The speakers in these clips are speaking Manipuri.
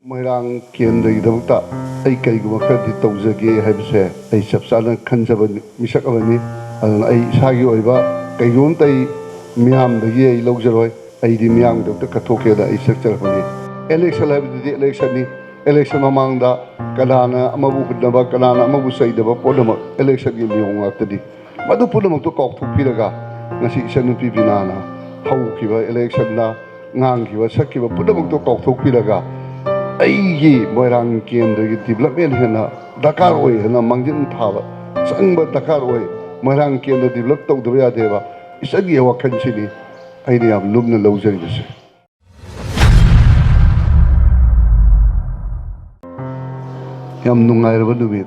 Moirang Kendridamuta, I Kaigumaka Tozage Hebse, a Sapsana Kansavan Misakavani, and I Sagi Oiva, Kayuntai Miam the Ye Logzeroi, I di Miam the Katoke, I Secretary. Election the election among the Kalana, Amabu Kalana, Amabu Said of Podama, election in the after the Madu Podamo took off to Piraga, Nasi Sanupi Binana, Haukiva, election na Nangiva, Sakiva, Podamo took off to Piraga. Aigi Moirang Kendri development hena Dakar way hena Mangjin Tava Sangba Dakar way Moirang Kendri develop to the Deva is a Giawa Kansini idea of Lumna Lozers. Yam Nungai Vanubit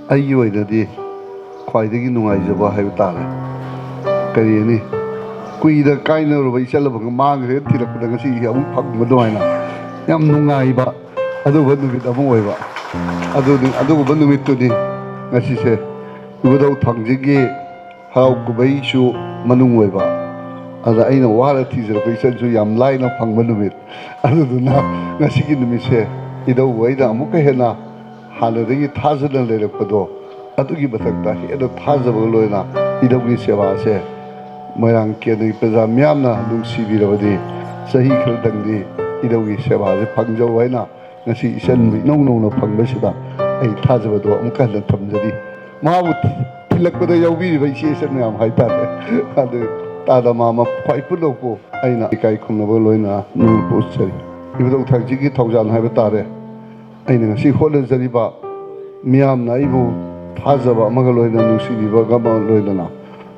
Ayu in a day quite the Nungai Java Havitala Kariani Kui the kind of Vaisal of Margaret Tilakudanasi Yam Pak Madoina. Yam Nungaiba, Adu Vandu with Amoeva, Adu Vandu with Tuni, as she said, without Tangjigi, how Kubaishu Manueva, as I know what a teaser, we said to Yam line of Pangmanumit, other than now, Nasikin to me say, Ido Weda Mukahena, Haladi Tazan and Leda Pado, Atugi Batakta, Edo Tazavaloina, Ido Giseva say, Moyang Kedi Pezamiana, Lucy Viravadi, Sahi Kildandi. Idogi Seva, the Pangjo Waina, and she sent me no Pangbashida, a Tazavado, Mukanda Tamzadi. Mawut, Tilakoda Yogi, she said, I'm high Tada Mama, Paipulopo, Aina, Ikai Kunavoloina, no posteri. If you don't Jigi Tozan Havatare, Aina, she holds the river, Miam Naibu, Tazava, Magaloina, Nusi, Vagama Loidana.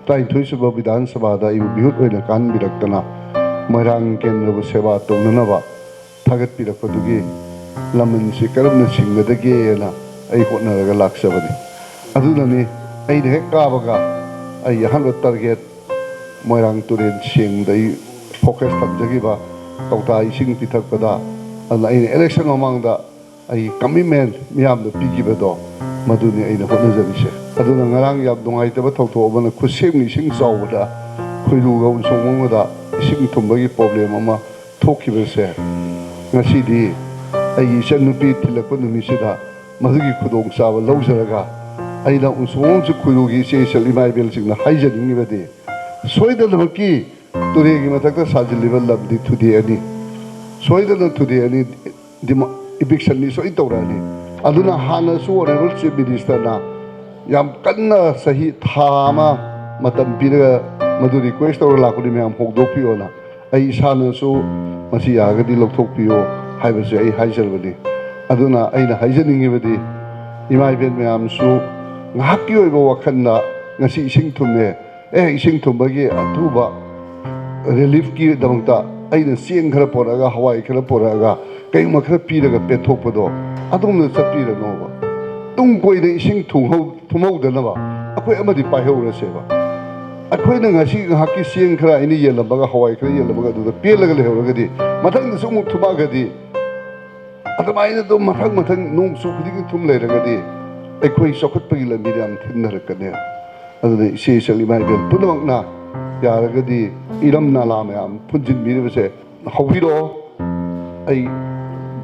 Trying to Isabel with Ansabada, you built with a can be Dactana. Moirang Kendra Seva to Nunava, Tagat Pira Patugi, Laman Sikaram Singa the Gayana, a Hotna Laksavani. Adunani, a Hekavaga, a Yahan target, Moirang Turin Sing, the focus of Jagiva, Tauta Sing Pitapada, and in election among the a commitment, Miam the Pigi Bedo, Maduni in the Honazarisha. Aduna Narang Yabdunga Tabato, when a Kusimi Sing Sawada, Kuiluga and Somada. Sing to my problem, Mamma, talk you say. Nasidi, I shall not be till a Punisida, Mazuki Kudong Sava, Lozeraga. I don't want to Kurugi say, shall my bills in the hygiene in the day. So the Maki, to the Gimataka Sajil level of the today any. So the today any eviction is so itorani. Aduna Hana so whatever she minister now. Yam Kana Sahi Tama, Matam Pira. Madu request or Lacodimiam Hogdopiola, a Sana so Masiagadi Loctopio, Hibase, Hiservadi. Aduna, Aina Hisening Evadi, Imai Miam so Hakio Wakanda, Nasi sing to me, sing to Bagi, Atuba, Relief Ki Damta, Aina seeing Karaporaga, Hawaii Karaporaga, Kaimaka Piraga Petopodo, Aduna Sapira Nova. Don't go in sing to mow the Nova, a quay Amadi Paho Seva. I quite a Haki seeing cry in the yellow baga Hawaii, yellow to the Pielagadi, Matang the Sumu Tubagadi. At the mind of Matang, no so could tum later. A quay socket pila medium tinder cadea. As they say, shall my bill, Pudamana, Yaragadi, Iram Nalam, Punjin Miri say, how we do I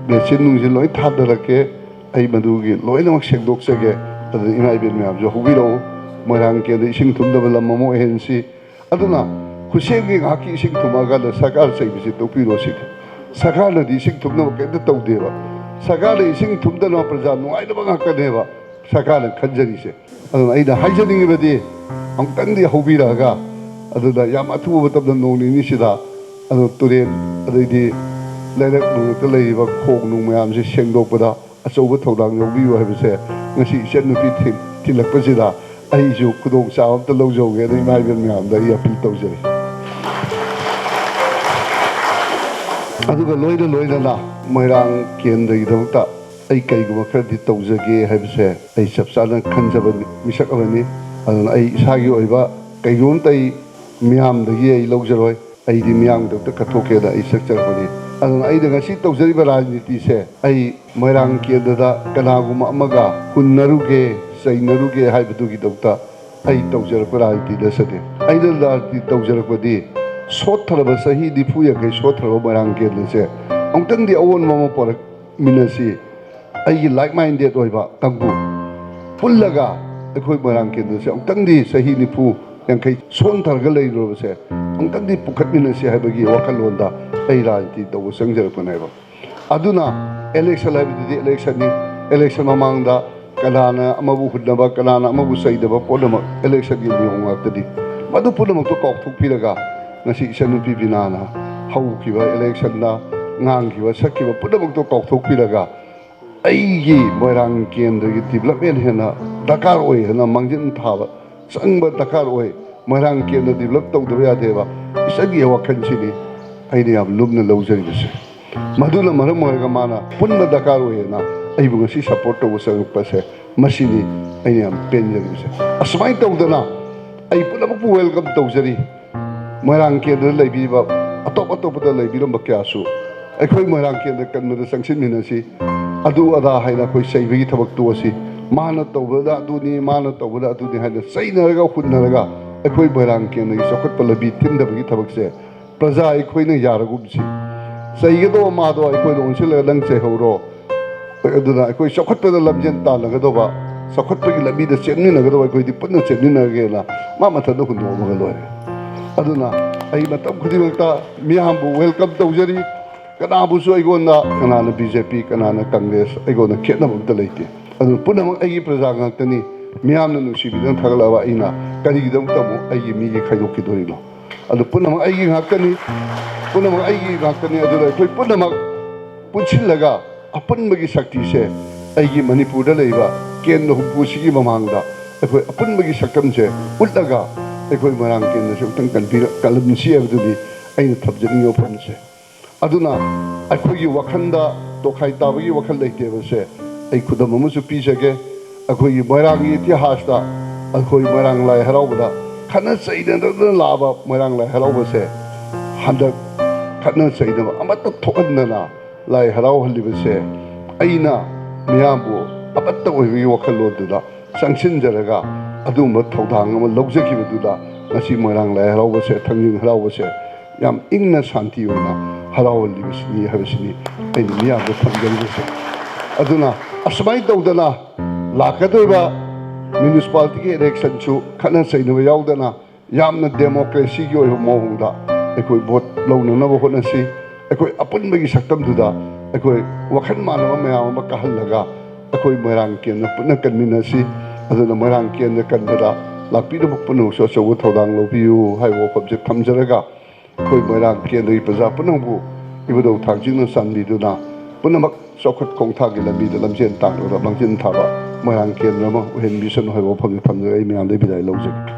Bessin Loy Tadarake, I Madugi, Loyno Shekdoksage, as the Imabin Mab, Johuido. Moirang Kendi sing to the Mamo Hensi. Aduna, who sing Haki sing to Magala, Sakal say visit to Pirosik. Sakala di sing to no get the Todeva. Sakala sing to the Noprezano, I don't Hakadeva. Sakala Kanjarise. Ada Hijaning a day, Ankandi Hobiraga, Aduna Yamatu of the known Nishida, and today, the let it do the lady of Kognum, Shendopada, as over Todang, you have said, and she said no pit till a Presida. I could don't sound the lojo getting my Vietnam, the Yapitoja. I do the Loida, Moirang Kendri Dota, a Kaigumaka Tozage have said, a Sapsana Kansavan Misakavani, and I Sagi Oiva, Kayuntai Miam the Ye Lozeroi, I di Miam the Katoke, the Secretary. And I the Gasito Zeribarani say, I Moirang Kendra, Kanaguma Maga, Hunaruge. Say Naruge Haibugi Doctor, I Dozer Parati, the city. I don't like the Dozer Padi. Sort of a Sahi di Puya, short of Maranke, and say, Ang tang di awan mo po ꯃꯤꯟꯅꯁꯤ ꯑꯩꯒꯤ ꯂꯥꯏꯛ ꯃꯥꯏꯟꯗꯦꯠ ꯑꯣꯏꯕ ꯀꯥꯡꯕꯨ ꯄꯨꯜꯂꯒ ꯑꯩꯈꯣꯏ ꯃꯣꯏꯔꯥꯡ ꯀꯦꯟꯗ꯭ꯔꯁꯦ ꯑꯃꯨꯛꯇꯪꯗꯤ ꯆꯍꯤ 40-50 ꯁꯣꯟꯊꯔꯒ ꯂꯩꯔꯨꯔꯕꯁꯦ ꯑꯃꯨꯛꯇꯪꯗꯤ ꯄꯨꯈꯠꯃꯤꯟꯅꯁꯤ ꯍꯥꯏꯕꯒꯤ ꯋꯥꯈꯜꯂꯣꯟꯗ ꯑꯩ ꯔꯥꯖꯅꯤꯇꯤ ꯇꯧꯕ ꯆꯪꯖꯔꯛꯄꯅꯦꯕ ꯑꯗꯨꯅ ꯏꯂꯦꯛꯁꯟ ꯍꯥꯏꯕꯗꯨꯗꯤ ꯏꯂꯦꯛꯁꯟꯅꯤ ꯏꯂꯦꯛꯁꯟ ꯃꯃꯥꯡꯗ ꯀꯅꯥꯅ ꯑꯃꯕꯨ ꯍꯨꯟꯅꯕ ꯀꯅꯥꯅ ꯑꯃꯕꯨ ꯆꯩꯗꯕ ꯄꯨꯝꯅꯃꯛ ꯏꯂꯦꯛꯁꯟꯒꯤ ꯅꯤꯌꯣꯝ ꯉꯥꯛꯇꯅꯤ ꯃꯗꯨ ꯄꯨꯝꯅꯃꯛꯇꯣ ꯀꯥꯎꯊꯣꯛꯄꯤꯔꯒ ꯉꯁꯤ ꯏꯆꯟꯅꯨꯄꯤ ꯕꯤꯅꯥꯅ ꯍꯧꯈꯤꯕ ꯏꯂꯦꯛꯁꯟꯗ ꯉꯥꯡꯈꯤꯕ ꯁꯛꯈꯤꯕ ꯄꯨꯝꯅꯃꯛꯇꯣ ꯀꯥꯎꯊꯣꯛꯄꯤꯔꯒ ꯑꯩꯒꯤ ꯃꯣꯏꯔꯥꯡ ꯀꯦꯟꯗ꯭ꯔꯒꯤ ꯗꯤꯕꯂꯞꯃꯦꯟ ꯍꯦꯟꯅ ꯗꯔꯀꯥꯔ ꯑꯣꯏ ꯍꯥꯏꯅ ꯃꯥꯡꯖꯤꯟ ꯊꯥꯕ ꯆꯪꯕ ꯗꯔꯀꯥꯔ ꯑꯣꯏ ꯃꯣꯏꯔꯥꯡ ꯀꯦꯟꯗ꯭ꯔ ꯗꯤꯕꯂꯞ ꯇꯧꯗꯕ ꯌꯥꯗꯦꯕ ꯏꯆꯟꯒꯤ ꯋꯥꯈꯜꯁꯤꯅꯤ ꯑꯩꯅ ꯌꯥꯝ ꯂꯨꯝꯅ ꯂꯧꯖꯔꯤꯕꯁꯦ ꯃꯗꯨꯅ ꯃꯔꯝ ꯑꯣꯏꯔꯒ ꯃꯥꯅ ꯄꯨꯟꯕ ꯗꯔꯀꯥꯔ ꯑꯣꯏꯌꯦꯅ ꯑꯩꯕꯨ ꯉꯁꯤ ꯁꯄꯣꯔꯠ ꯇꯧꯕ ꯆꯪꯉꯛꯄꯁꯦ ꯃꯁꯤꯅꯤ ꯑꯩꯅ ꯌꯥꯝ ꯄꯦꯟꯖꯔꯤꯕꯁꯦ ꯑꯁꯨꯃꯥꯏꯅ ꯇꯧꯗꯅ ꯑꯩ ꯄꯨꯝꯅꯃꯛꯄꯨ ꯋꯦꯜꯀꯝ ꯇꯧꯖꯔꯤ ꯃꯣꯏꯔꯥꯡ ꯀꯦꯟꯗ꯭ꯔꯗ ꯂꯩꯕꯤꯕ ꯑꯇꯣꯞꯄꯗ ꯂꯩꯕꯤꯔꯝꯕ ꯀꯌꯥꯁꯨ ꯑꯩꯈꯣꯏ ꯃꯣꯏꯔꯥꯡ ꯀꯦꯟꯗ꯭ꯔ ꯀꯟꯕꯗ ꯆꯪꯁꯤꯟꯃꯤꯟꯅꯁꯤ ꯑꯗꯨ ꯑꯗꯥ ꯍꯥꯏꯅ ꯑꯩꯈꯣꯏ ꯆꯩꯕꯒꯤ ꯊꯕꯛ ꯇꯣꯛꯑꯁꯤ ꯃꯥꯅ ꯇꯧꯕꯗ ꯑꯗꯨꯅꯤ ꯃꯥꯅ ꯇꯧꯕꯗ ꯑꯗꯨꯅꯤ ꯍꯥꯏꯅ ꯆꯩꯅꯔꯒ ꯍꯨꯟꯅꯔꯒ ꯑꯩꯈꯣꯏ ꯃꯣꯏꯔꯥꯡ ꯀꯦꯟꯗ꯭ꯔꯒꯤ ꯆꯥꯎꯈꯠꯄ ꯂꯝꯕꯤ ꯊꯤꯟꯗꯕꯒꯤ ꯊꯕꯛꯁꯦ ꯄ꯭ꯔꯖꯥ ꯑꯩꯈꯣꯏꯅ ꯌꯥꯔꯒꯨꯝꯁꯤ ꯆꯩꯒꯗꯧꯕ ꯃꯥꯗꯣ ꯑꯩꯈꯣꯏꯅ ꯑꯣꯟꯁꯤꯜꯂꯒ ꯅꯪ ꯆꯩꯍꯧꯔꯣ ꯑꯗꯨꯅ ꯑꯩꯈꯣꯏ ꯆꯥꯎꯈꯠꯄꯗ ꯂꯝꯖꯦꯟ ꯇꯥꯟꯅꯒꯗꯧꯕ ꯆꯥꯎꯈꯠꯄꯒꯤ ꯂꯝꯕꯤꯗ ꯆꯦꯟꯃꯤꯟꯅꯒꯗꯧꯕ ꯑꯩꯈꯣꯏꯗꯤ ꯄꯨꯟꯅ ꯆꯦꯟꯃꯤꯟꯅꯒꯦꯅ ꯃꯥ ꯃꯊꯟꯇ ꯍꯨꯟꯗꯣꯛꯑꯃꯒ ꯂꯣꯏꯔꯦ ꯑꯗꯨꯅ ꯑꯩ ꯃꯇꯝ ꯈꯨꯗꯤꯡꯃꯛꯇ ꯃꯤꯌꯥꯝꯕꯨ ꯋꯦꯜꯀꯝ ꯇꯧꯖꯔꯤ ꯀꯅꯥꯕꯨꯁꯨ ꯑꯩꯉꯣꯟꯗ ꯀꯅꯥꯅ BJP ꯀꯅꯥꯅ ꯀꯪꯒ꯭ꯔꯦꯁ ꯑꯩꯉꯣꯟꯗ ꯈꯦꯠꯅꯕ ꯑꯝꯇ ꯂꯩꯇꯦ ꯑꯗꯨ ꯄꯨꯝꯅꯃꯛ ꯑꯩꯒꯤ प्रजा ꯉꯥꯛꯇꯅꯤ ꯃꯤꯌꯥꯝꯅ ꯅꯨꯡꯁꯤꯕꯤꯗꯅ ꯊꯥꯒꯠꯂꯛꯑꯕ ꯑꯩꯅ ꯀꯔꯤꯒꯤꯗꯃꯛꯇ ꯑꯃꯨꯛ ꯑꯩꯒꯤ ꯃꯤꯒꯤ ꯈꯥꯏꯗꯣꯛꯈꯤꯗꯣꯔꯤꯅꯣ ꯑꯗꯨ ꯄꯨꯝꯅꯃꯛ ꯑꯩꯒꯤ ꯉꯥꯛꯇꯅꯤ ꯄꯨꯝꯅꯃꯛ ꯑꯩꯒꯤ ꯉꯥꯛꯇꯅꯤ ꯑꯗꯨꯅ ꯑꯩꯈꯣꯏ ꯄꯨꯝꯅꯃꯛ ꯄꯨꯟꯁꯤꯜꯂꯒ ꯑꯄꯨꯟꯕꯒꯤ ꯁꯛꯇꯤꯁꯦ ꯑꯩꯒꯤ ꯃꯅꯤꯄꯨꯔꯗ ꯂꯩꯕ ꯀꯦꯟꯗ꯭ꯔ 70ꯁꯤꯒꯤ ꯃꯃꯥꯡꯗ ꯑꯩꯈꯣꯏ ꯑꯄꯨꯟꯕꯒꯤ ꯁꯛꯇꯝꯁꯦ ꯎꯠꯂꯒ ꯑꯩꯈꯣꯏ ꯃꯣꯏꯔꯥꯡ ꯀꯦꯟꯗ꯭ꯔꯁꯦ ꯑꯃꯨꯛꯇꯪ ꯀꯜꯂꯝꯁꯤ ꯍꯥꯏꯕꯗꯨꯅꯤ ꯑꯩꯅ ꯊꯝꯖꯅꯤꯡꯉꯤꯕ ꯋꯥꯐꯝꯁꯦ ꯑꯗꯨꯅ ꯑꯩꯈꯣꯏꯒꯤ ꯋꯥꯈꯜꯗ ꯇꯣꯈꯥꯏ ꯇꯥꯕꯒꯤ ꯋꯥꯈꯜ ꯂꯩꯇꯦꯕꯁꯦ ꯑꯩ ꯈꯨꯗꯝ ꯑꯃꯁꯨ ꯄꯤꯖꯒꯦ ꯑꯩꯈꯣꯏꯒꯤ ꯃꯣꯏꯔꯥꯡꯒꯤ ꯏꯇꯤꯍꯥꯁꯇ ꯑꯩꯈꯣꯏ ꯃꯣꯏꯔꯥꯡ ꯂꯥꯏ ꯍꯔꯥꯎꯕꯗ ꯈꯠꯅ ꯆꯩꯅꯗꯅ ꯂꯥꯛꯑꯕ ꯃꯣꯏꯔꯥꯡ ꯂꯥꯏ ꯍꯔꯥꯎꯕꯁꯦ ꯍꯟꯗꯛ ꯈꯠꯅ ꯆꯩꯅꯕ ꯑꯃꯠꯇ ꯊꯣꯛꯍꯟꯗꯅ ꯂꯥꯏ ꯍꯔꯥꯎꯍꯜꯂꯤꯕꯁꯦ ꯑꯩꯅ ꯃꯤꯌꯥꯝꯕꯨ ꯑꯃꯠꯇ ꯑꯣꯏꯕꯒꯤ ꯋꯥꯈꯜꯂꯣꯟꯗꯨꯗ ꯆꯪꯁꯤꯟꯖꯔꯒ ꯑꯗꯨꯒꯨꯝꯕ ꯊꯧꯗꯥꯡ ꯑꯃ ꯂꯧꯖꯈꯤꯕꯗꯨꯗ ꯉꯁꯤ ꯃꯣꯏꯔꯥꯡ ꯂꯥꯏ ꯍꯔꯥꯎꯕꯁꯦ ꯊꯥꯡꯖꯤꯡ ꯍꯔꯥꯎꯕꯁꯦ ꯌꯥꯝ ꯏꯪꯅ ꯁꯥꯟꯇꯤ ꯑꯣꯏꯅ ꯍꯔꯥꯎꯍꯜꯂꯤꯕꯁꯤꯅꯤ ꯍꯥꯏꯕꯁꯤꯅꯤ ꯑꯩꯅ ꯃꯤꯌꯥꯝꯗ ꯊꯝꯖꯔꯤꯕꯁꯦ ꯑꯗꯨꯅ ꯑꯁꯨꯃꯥꯏꯅ ꯇꯧꯗꯅ ꯂꯥꯛꯀꯗꯧꯔꯤꯕ ꯃ꯭ꯌꯨꯅꯤꯁꯤꯄꯥꯂꯤꯇꯤꯒꯤ ꯏꯂꯦꯛꯁꯟꯁꯨ ꯈꯠꯅ ꯆꯩꯅꯕ ꯌꯥꯎꯗꯅ ꯌꯥꯝꯅ ꯗꯦꯃꯣꯀ꯭ꯔꯦꯁꯤꯒꯤ ꯑꯣꯏꯕ ꯃꯑꯣꯡꯗ ꯑꯩꯈꯣꯏ ꯚꯣꯠ ꯂꯧꯅꯅꯕ ꯍꯣꯠꯅꯁꯤ ꯑꯩꯈꯣꯏ ꯑꯄꯨꯟꯕꯒꯤ ꯁꯛꯇꯝꯗꯨꯗ ꯑꯩꯈꯣꯏ ꯋꯥꯈꯜ ꯃꯥꯟꯅꯕ ꯃꯌꯥꯝ ꯑꯃ ꯀꯥꯍꯜꯂꯒ ꯑꯩꯈꯣꯏ ꯃꯣꯏꯔꯥꯡ ꯀꯦꯟꯗ꯭ꯔ ꯄꯨꯟꯅ ꯀꯟꯃꯤꯟꯅꯁꯤ ꯑꯗꯨꯅ ꯃꯣꯏꯔꯥꯡ ꯀꯦꯟꯗ꯭ꯔ ꯀꯟꯕꯗ ꯂꯥꯛꯄꯤꯔꯤꯕ ꯄꯨꯝꯅꯃꯛꯁꯨ ꯑꯆꯧꯕ ꯊꯧꯗꯥꯡ ꯂꯧꯕꯤꯌꯨ ꯍꯥꯏꯕ ꯋꯥꯐꯝꯁꯦ ꯊꯝꯖꯔꯒ ꯑꯩꯈꯣꯏ ꯃꯣꯏꯔꯥꯡ ꯀꯦꯟꯗ꯭ꯔꯒꯤ ꯄ꯭ꯔꯖꯥ ꯄꯨꯝꯅꯃꯛꯄꯨ ꯏꯕꯨꯙꯧ ꯊꯥꯡꯖꯤꯡꯅ ꯆꯥꯟꯕꯤꯗꯨꯅ ꯄꯨꯝꯅꯃꯛ ꯆꯥꯎꯈꯠ ꯈꯣꯡꯊꯥꯡꯒꯤ ꯂꯝꯕꯤꯗ ꯂꯝꯖꯦꯟ ꯇꯥꯟꯅꯕꯗ ꯃꯥꯡꯖꯤꯟ ꯊꯥꯕ ꯃꯣꯏꯔꯥꯡ ꯀꯦꯟꯗ꯭ꯔ ꯑꯃ ꯑꯣꯏꯍꯟꯕꯤꯁꯅꯨ ꯍꯥꯏꯕ ꯋꯥꯐꯝꯁꯦ ꯊꯝꯖꯔꯒ ꯑꯩ ꯃꯌꯥꯝꯗꯒꯤ ꯕꯤꯗꯥꯏ ꯂꯧꯖꯒꯦ